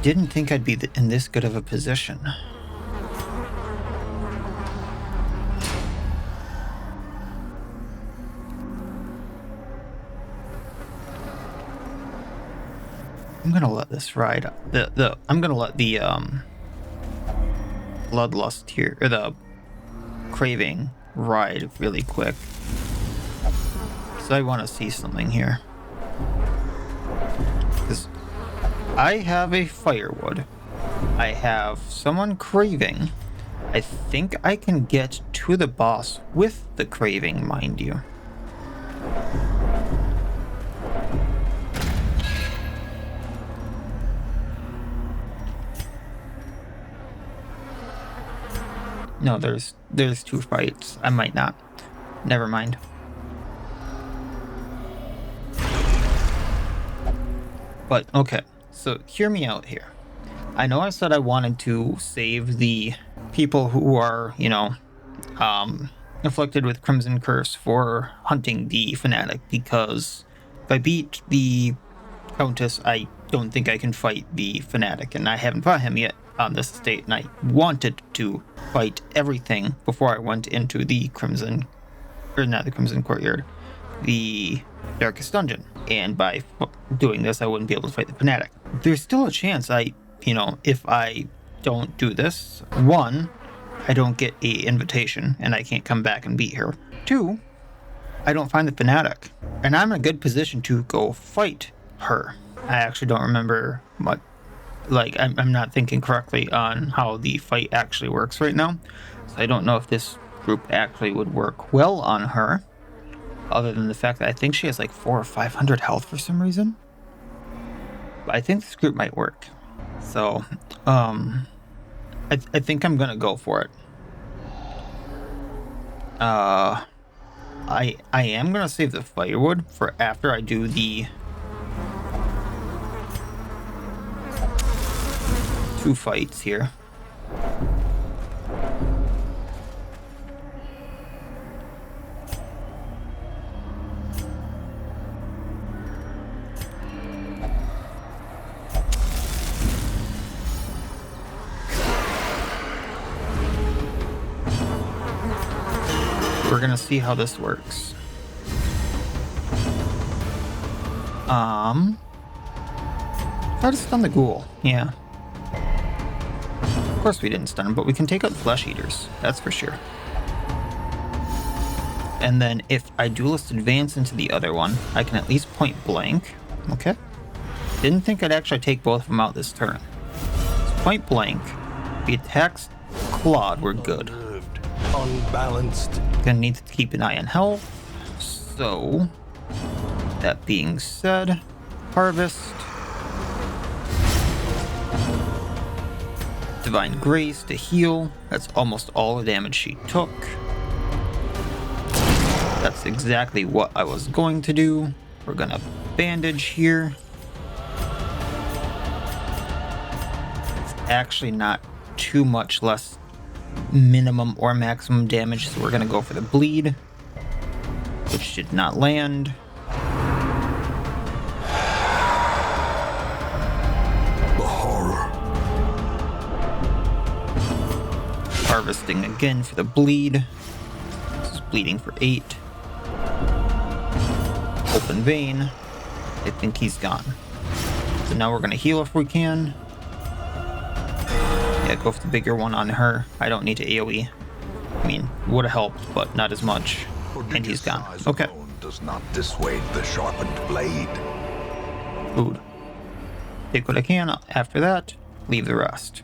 A: didn't think I'd be in this good of a position. I'm gonna let this ride. I'm gonna let the bloodlust here, or the craving, ride really quick. So I want to see something here, because I have a firewood. I have someone craving. I think I can get to the boss with the craving, mind you. No, there's 2 fights. I might not. Never mind. But, okay. So, hear me out here. I know I said I wanted to save the people who are, you know, afflicted with Crimson Curse for hunting the Fanatic, because if I beat the Countess, I don't think I can fight the Fanatic, and I haven't fought him yet on this estate, and I wanted to fight everything before I went into the Crimson, or not the Crimson Courtyard, the Darkest Dungeon. And by doing this, I wouldn't be able to fight the Fanatic. There's still a chance if I don't do this, 1, I don't get a invitation and I can't come back and beat her. 2, I don't find the Fanatic, and I'm in a good position to go fight her. I actually don't remember what, I'm not thinking correctly on how the fight actually works right now. So I don't know if this group actually would work well on her, other than the fact that I think she has like 400 or 500 health for some reason. But I think this group might work. So, I think I'm gonna go for it. I am gonna save the firewood for after I do the 2 fights here. We're gonna see how this works. Try to stun the ghoul. Yeah. Of course we didn't stun him, but we can take out flesh eaters. That's for sure. And then if I duelist advance into the other one, I can at least point blank. Okay. Didn't think I'd actually take both of them out this turn. So point blank. The attacks clawed were good.
D: Unbalanced.
A: Gonna need to keep an eye on health. So, that being said, harvest. Divine Grace to heal. That's almost all the damage she took. That's exactly what I was going to do. We're gonna bandage here. It's actually not too much less minimum or maximum damage, so we're gonna go for the bleed, which did not land.
C: The horror.
A: Harvesting again for the bleed. This is bleeding for 8. Open vein. I think he's gone. So now we're gonna heal if we can. Yeah, go for the bigger one on her. I don't need to AoE. I mean, would have helped, but not as much. And he's gone. Okay.
C: Does not dissuade the sharpened blade.
A: Food. Take what I can. After that, leave the rest.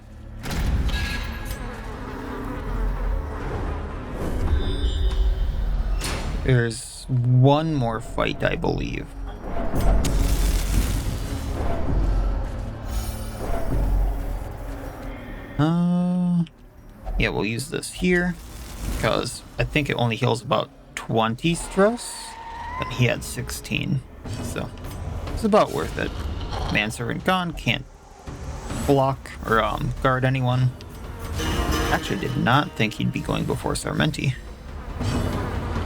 A: There's one more fight, I believe. Yeah, we'll use this here, because I think it only heals about 20 stress, but he had 16, so it's about worth it. Manservant gone, can't block or guard anyone. Actually did not think he'd be going before Sarmenti.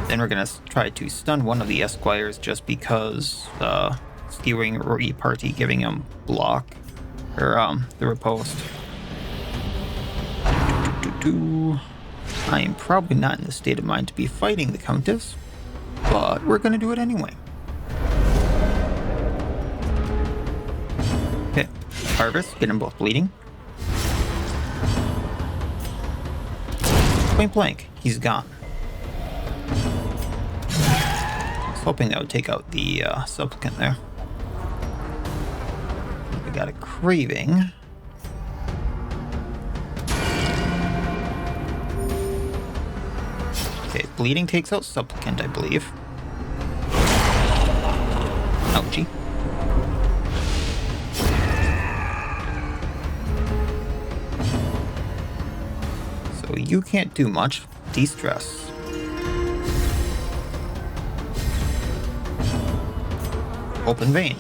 A: Then we're gonna try to stun one of the Esquires just because skewing reparty giving him block. or the riposte. I am probably not in the state of mind to be fighting the Countess, but we're gonna do it anyway. Okay, harvest, get them both bleeding. Point blank, he's gone. I was hoping that would take out the supplicant there. We got a craving. Okay, bleeding takes out supplicant, I believe. Ouchie. So you can't do much. De-stress. Open vein.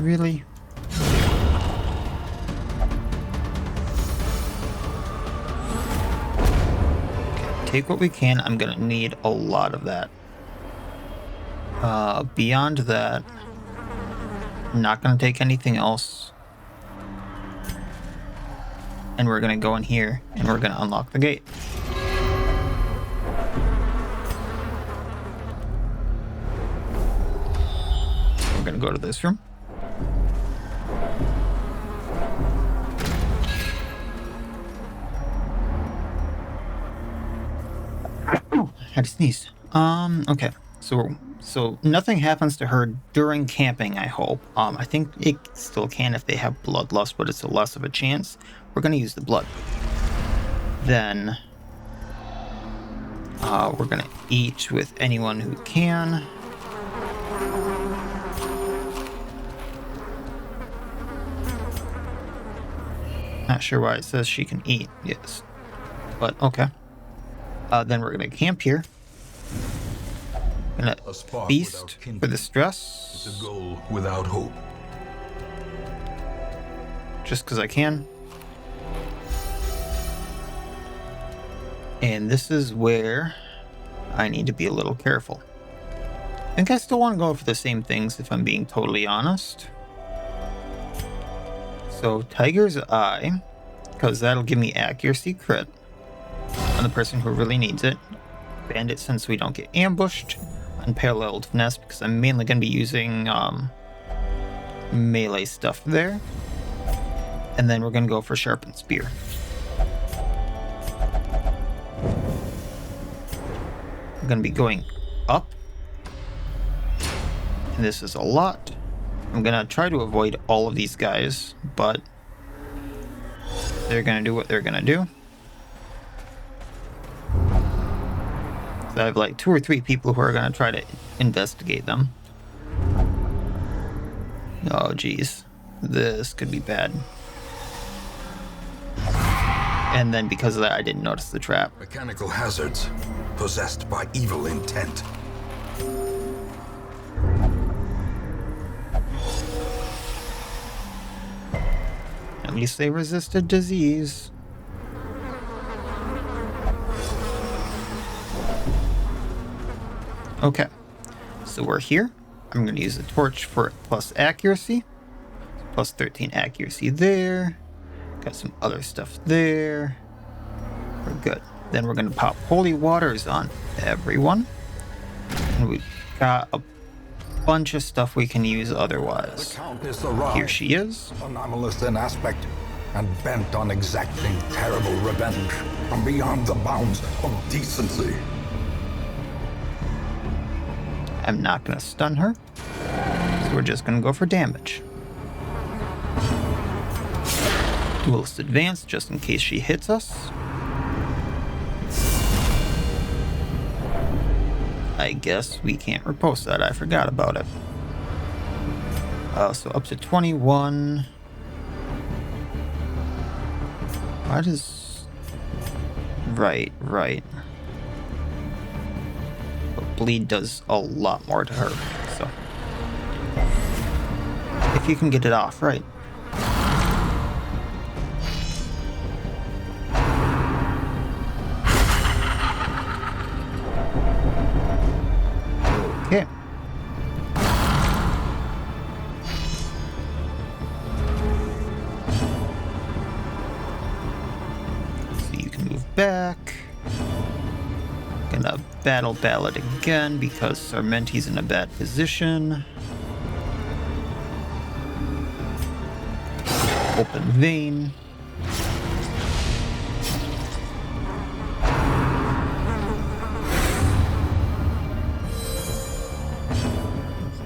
A: Really? Take what we can. I'm gonna need a lot of that. Beyond that, I'm not gonna take anything else. And we're gonna go in here and we're gonna unlock the gate. We're gonna go to this room. Had to sneeze. Okay. So nothing happens to her during camping, I hope. I think it still can if they have bloodlust, but it's a less of a chance. We're gonna use the blood. Then we're gonna eat with anyone who can. Not sure why it says she can eat. Yes. But okay. Then we're gonna camp here. Gonna feast for the stress.
C: It's a goal without hope.
A: Just because I can. And this is where I need to be a little careful. I think I still want to go for the same things if I'm being totally honest. So Tiger's Eye, because that'll give me accuracy crit on the person who really needs it. Bandit, since we don't get ambushed. Unparalleled finesse, because I'm mainly going to be using melee stuff there. And then we're going to go for sharpened spear. I'm going to be going up. And this is a lot. I'm going to try to avoid all of these guys, but they're going to do what they're going to do. I have like 2 or 3 people who are going to try to investigate them. Oh, geez. This could be bad. And then because of that, I didn't notice the trap.
C: Mechanical hazards possessed by evil intent.
A: At least they resisted disease. Okay, so we're here. I'm going to use the torch for plus accuracy. Plus 13 accuracy there. Got some other stuff there. We're good. Then we're going to pop holy waters on everyone. And we've got a bunch of stuff we can use otherwise.
B: The Countess arrived,
A: Here she is.
B: anomalous in aspect, and bent on exacting terrible revenge from beyond the bounds of decency.
A: I'm not going to stun her. So we're just going to go for damage. Duelist advance just in case she hits us. I guess we can't riposte that. I forgot about it. So up to 21. Why does... Right. But bleed does a lot more to her, so... If you can get it off, right. Okay. So you can move back. Gonna battle ballad again because Sarmenti's in a bad position. Open vein.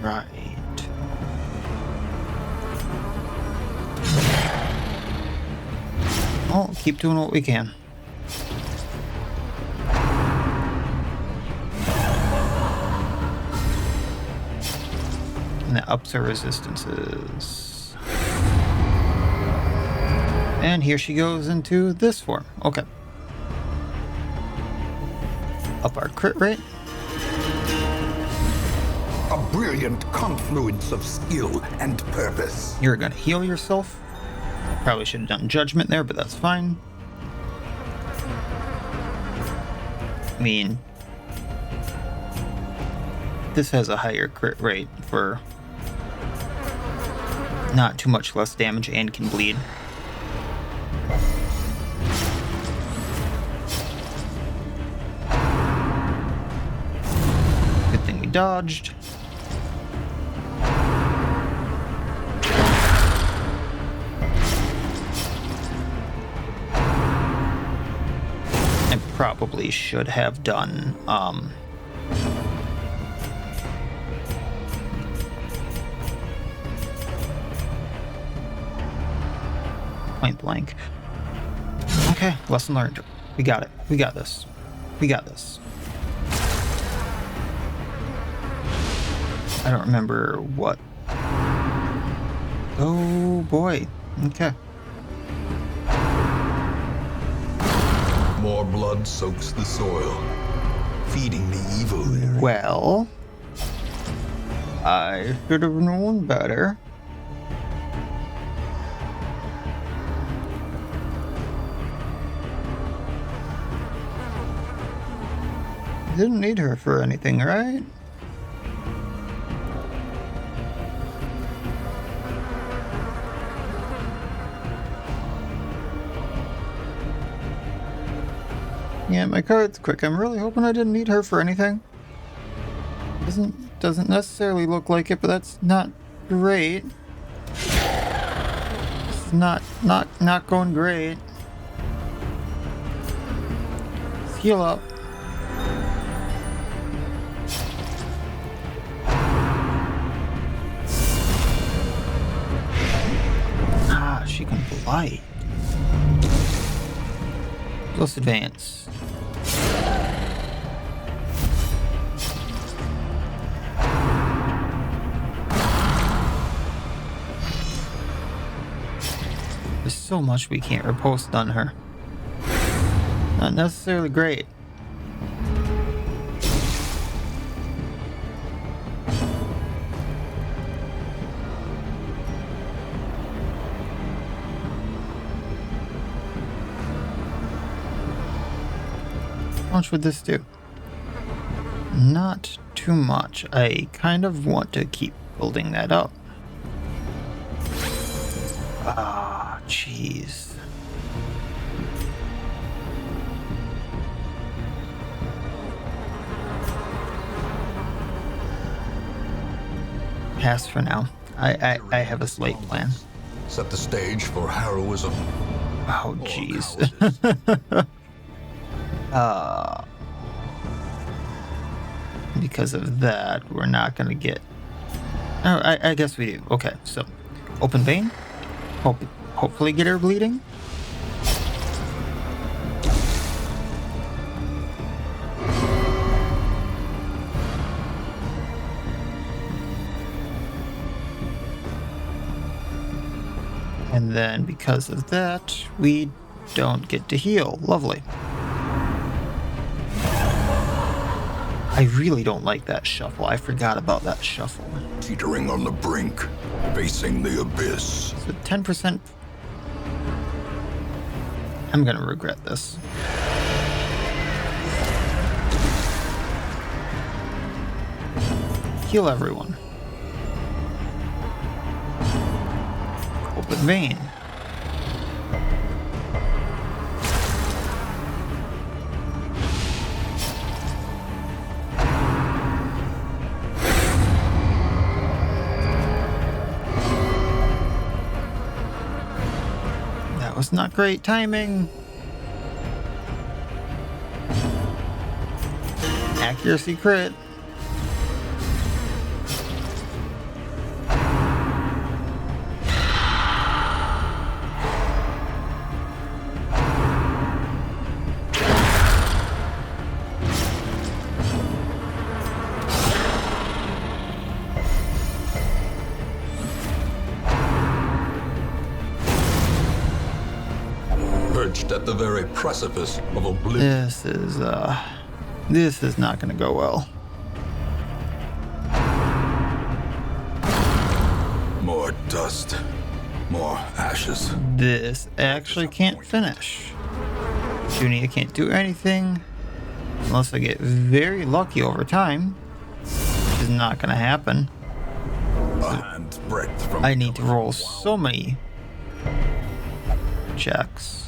A: Right. Oh, keep doing what we can. And that ups our resistances. And here she goes into this form. Okay. Up our crit rate.
C: A brilliant confluence of skill and purpose.
A: You're gonna heal yourself. Probably should have done judgment there, but that's fine. I mean, this has a higher crit rate for not too much less damage and can bleed. Good thing we dodged. I probably should have done point blank. Okay, lesson learned. We got it. We got this. We got this. I don't remember what. Oh boy. Okay.
C: More blood soaks the soil, feeding the evil there.
A: Well, I should have known better. Didn't need her for anything, right? Yeah, my card's quick. I'm really hoping I didn't need her for anything. Doesn't necessarily look like it, but that's not great. It's not going great. Let's heal up. She can blight. Let's advance. There's so much we can't riposte on her. Not necessarily great. How much would this do? Not too much. I kind of want to keep building that up. Ah, jeez. Pass for now. I have a slate plan.
C: Set the stage for heroism.
A: Oh, jeez. Because of that, we're not gonna get. Oh, I guess we do. Okay, so open vein. Hopefully get her bleeding. And then because of that, we don't get to heal. Lovely. I really don't like that shuffle. I forgot about that shuffle.
C: Teetering on the brink, facing the abyss.
A: So 10%. I'm gonna regret this. Heal everyone. Open vein. That was not great timing. Accuracy crit.
C: Perched at the very precipice of oblivion.
A: This is not gonna go well.
C: More dust. More ashes.
A: This actually can't finish. Junia can't do anything unless I get very lucky over time, which is not gonna happen.
C: A hand's breadth from
A: I need to roll so many checks.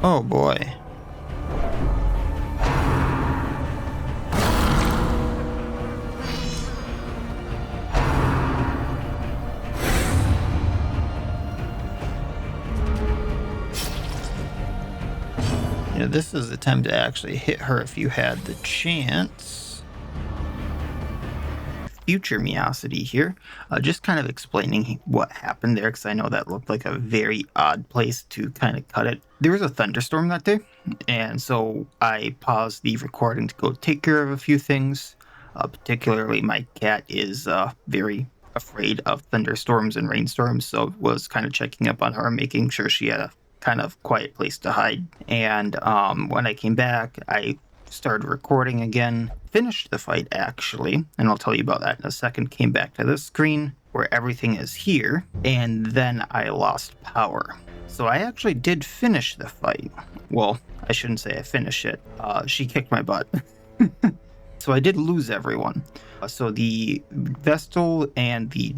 A: Oh boy. Yeah, this is the time to actually hit her if you had the chance. Future Miacidae here, just kind of explaining what happened there, because I know that looked like a very odd place to kind of cut it. There was a thunderstorm that day, and so I paused the recording to go take care of a few things. Particularly, my cat is very afraid of thunderstorms and rainstorms, so was kind of checking up on her, making sure she had a kind of quiet place to hide. And when I came back, I started recording again, finished the fight actually, and I'll tell you about that in a second. Came back to this screen where everything is here, and then I lost power. So I actually did finish the fight. Well, I shouldn't say I finished it. She kicked my butt. So I did lose everyone. So the Vestal and the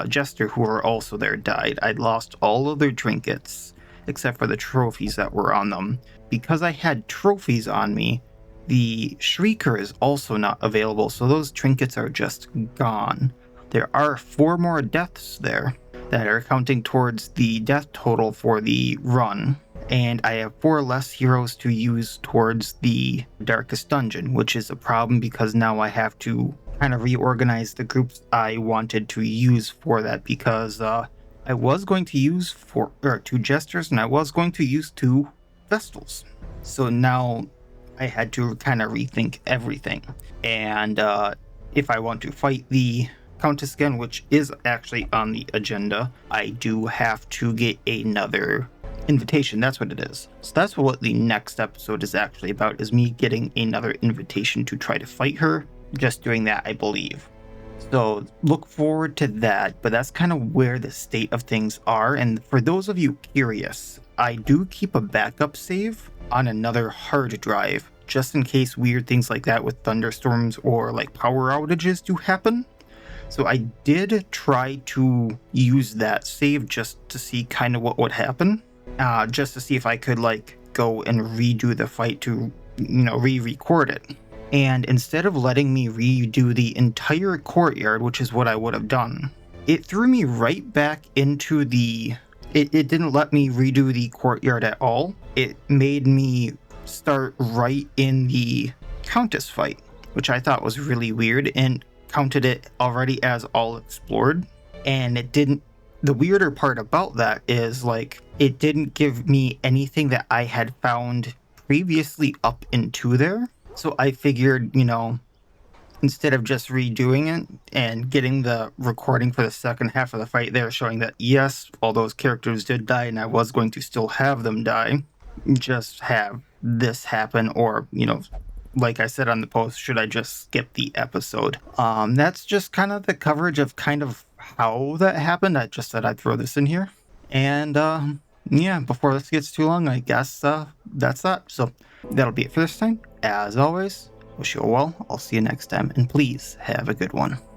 A: Jester, who were also there, died. I lost all of their trinkets except for the trophies that were on them. Because I had trophies on me, the Shrieker is also not available, so those trinkets are just gone. There are 4 more deaths there that are counting towards the death total for the run, and I have 4 less heroes to use towards the Darkest Dungeon, which is a problem because now I have to kind of reorganize the groups I wanted to use for that, because I was going to use 2 Jesters and I was going to use 2 Vestals. So now I had to kind of rethink everything. And if I want to fight the Countess again, which is actually on the agenda, I do have to get another invitation. That's what it is. So that's what the next episode is actually about, is me getting another invitation to try to fight her. Just doing that, I believe. So look forward to that, but that's kind of where the state of things are. And for those of you curious, I do keep a backup save on another hard drive, just in case weird things like that with thunderstorms or like power outages do happen. So I did try to use that save just to see kind of what would happen, just to see if I could like go and redo the fight to, re-record it. And instead of letting me redo the entire courtyard, which is what I would have done, it threw me right back into the... It didn't let me redo the courtyard at all. It made me start right in the Countess fight, which I thought was really weird, and counted it already as all explored. And it didn't... The weirder part about that is, like, it didn't give me anything that I had found previously up into there. So I figured, instead of just redoing it and getting the recording for the second half of the fight there, showing that yes, all those characters did die and I was going to still have them die, just have this happen, or, like I said on the post, should I just skip the episode? That's just kind of the coverage of kind of how that happened. I just said I'd throw this in here. And yeah, before this gets too long, I guess that's that. So that'll be it for this time. As always, wish you all well. I'll see you next time, and please have a good one.